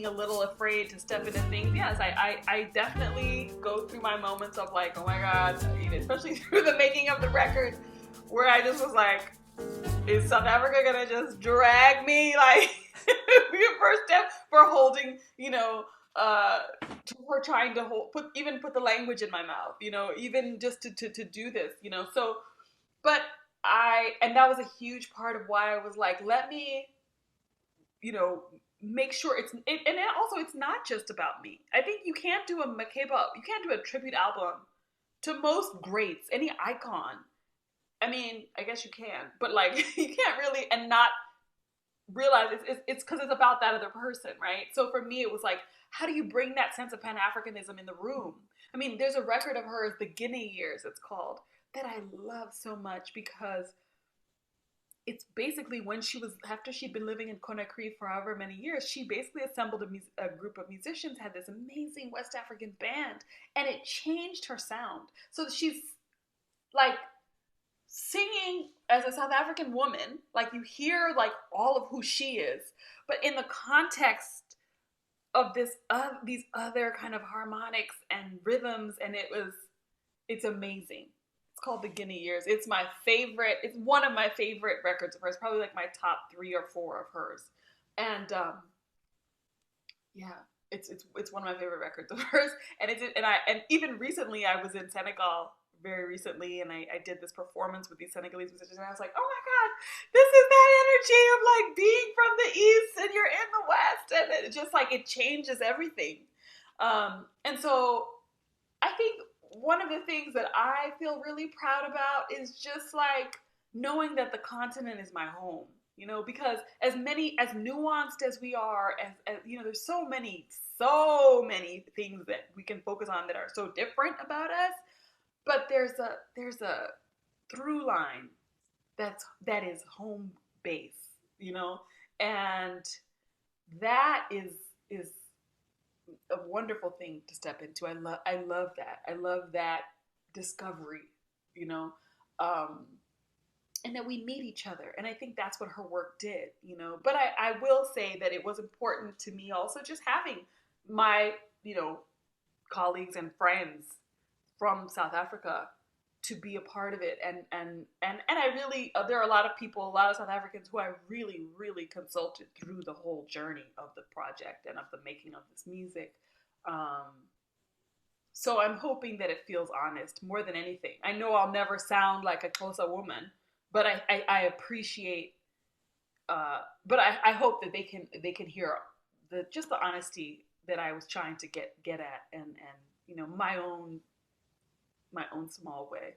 being a little afraid to step into things. Yes, I definitely go through my moments of like, oh my God, especially through the making of the record, where I just was like, is South Africa gonna just drag me like your first step for holding, for trying to put the language in my mouth, even just to do this, so, but and that was a huge part of why I was like, let me, make sure and also it's not just about me. I think you can't do a tribute album to most greats, any icon. I mean, I guess you can, but like, you can't really, and not realize it's because it's about that other person, right? So for me, it was like, how do you bring that sense of Pan-Africanism in the room? I mean, there's a record of hers, The Guinea Years, it's called, that I love so much because it's basically when after she'd been living in Conakry for however many years, she basically assembled a group of musicians, had this amazing West African band, and it changed her sound. So she's like singing as a South African woman, like you hear like all of who she is, but in the context of these other kind of harmonics and rhythms, and it's amazing. It's called The Guinea Years. It's my favorite. It's one of my favorite records of hers. Probably like my top 3 or 4 of hers. And it's one of my favorite records of hers. And even recently I was in Senegal very recently, and I did this performance with these Senegalese musicians, and I was like, oh my God, this is that energy of like being from the East and you're in the West, and it just like, it changes everything. And so I think one of the things that I feel really proud about is just like knowing that the continent is my home, because as nuanced as we are, as there's so many things that we can focus on that are so different about us. But there's a through line that is home base, and that is a wonderful thing to step into. I love that. I love that discovery, and that we meet each other. And I think that's what her work did, But I will say that it was important to me also just having my, colleagues and friends from South Africa to be a part of it. And I really, there are a lot of South Africans who I really, really consulted through the whole journey of the project and of the making of this music. So I'm hoping that it feels honest more than anything. I know I'll never sound like a Xhosa woman, but I appreciate, but I hope that they can hear the honesty that I was trying to get at, and my own small way.